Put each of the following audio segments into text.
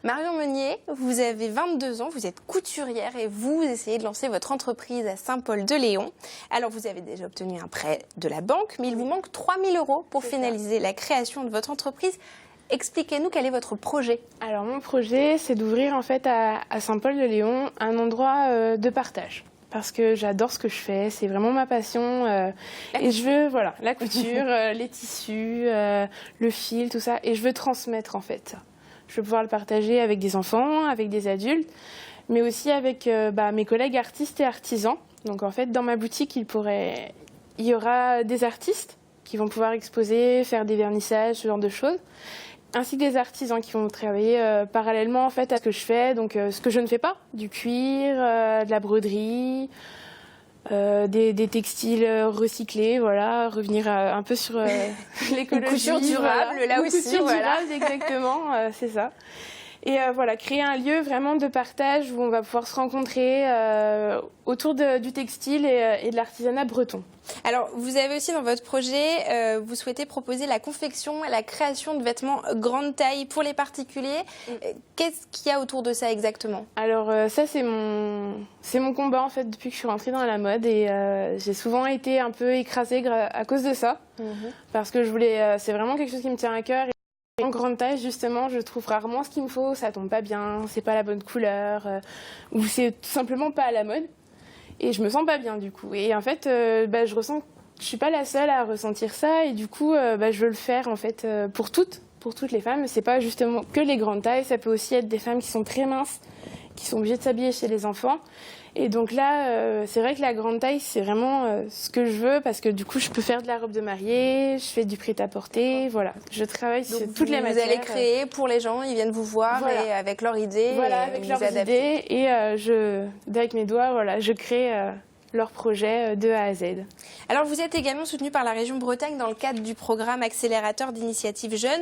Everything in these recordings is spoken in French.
Marion Meunier, vous avez 22 ans, vous êtes couturière et vous essayez de lancer votre entreprise à Saint-Paul-de-Léon. Alors vous avez déjà obtenu un prêt de la banque, mais il vous manque 3 000 € pour finaliser la création de votre entreprise. Expliquez-nous quel est votre projet. Alors mon projet, c'est d'ouvrir en fait à Saint-Paul-de-Léon un endroit de partage. Parce que j'adore ce que je fais, c'est vraiment ma passion. Et je veux, voilà, la couture, les tissus, le fil, tout ça. Et je veux transmettre en fait ça. Je veux pouvoir le partager avec des enfants, avec des adultes, mais aussi avec mes collègues artistes et artisans. Donc en fait, dans ma boutique, il y aura des artistes qui vont pouvoir exposer, faire des vernissages, ce genre de choses, ainsi que des artisans qui vont travailler parallèlement en fait à ce que je fais, donc ce que je ne fais pas, du cuir, de la broderie, des textiles recyclés, voilà, revenir un peu sur l'écologie. Couture durable, voilà. Là aussi, couture voilà. durable, exactement, c'est ça. Et voilà, créer un lieu vraiment de partage où on va pouvoir se rencontrer autour du textile et de l'artisanat breton. Alors, vous avez aussi dans votre projet, vous souhaitez proposer la confection et la création de vêtements grande taille pour les particuliers. Qu'est-ce qu'il y a autour de ça exactement? Alors, ça, c'est mon combat en fait depuis que je suis rentrée dans la mode et j'ai souvent été un peu écrasée à cause de ça. Parce que c'est vraiment quelque chose qui me tient à cœur. En grande taille, justement, je trouve rarement ce qu'il me faut, ça tombe pas bien, c'est pas la bonne couleur, ou c'est tout simplement pas à la mode. Et je me sens pas bien du coup. Et en fait, je ressens que je suis pas la seule à ressentir ça, et du coup, je veux le faire en fait pour toutes les femmes. C'est pas justement que les grandes tailles, ça peut aussi être des femmes qui sont très minces, qui sont obligées de s'habiller chez les enfants. Et donc là, c'est vrai que la grande taille, c'est vraiment ce que je veux parce que du coup, je peux faire de la robe de mariée, je fais du prêt-à-porter, voilà. Je travaille sur toutes les matières. Vous allez créer pour les gens, ils viennent vous voir et avec leur idée, voilà, avec leurs idées et avec mes doigts, voilà, je crée leur projet de A à Z. Alors vous êtes également soutenu par la région Bretagne dans le cadre du programme accélérateur d'initiatives jeunes.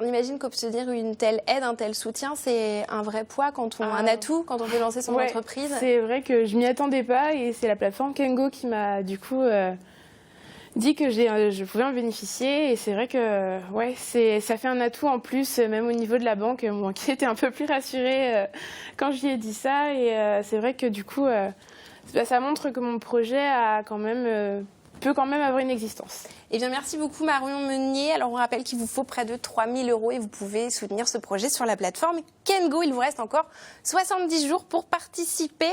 On imagine qu'obtenir une telle aide, un tel soutien, c'est un vrai poids, un atout quand on veut lancer son entreprise. C'est vrai que je m'y attendais pas et c'est la plateforme Kengo qui m'a du coup dit que je pouvais en bénéficier, et c'est vrai que ça fait un atout en plus, même au niveau de la banque, qui était un peu plus rassurée quand je lui ai dit ça, et c'est vrai que du coup ça montre que mon projet peut quand même avoir une existence. Eh bien, merci beaucoup Marion Meunier. Alors on rappelle qu'il vous faut près de 3 000 € et vous pouvez soutenir ce projet sur la plateforme Kengo. Il vous reste encore 70 jours pour participer.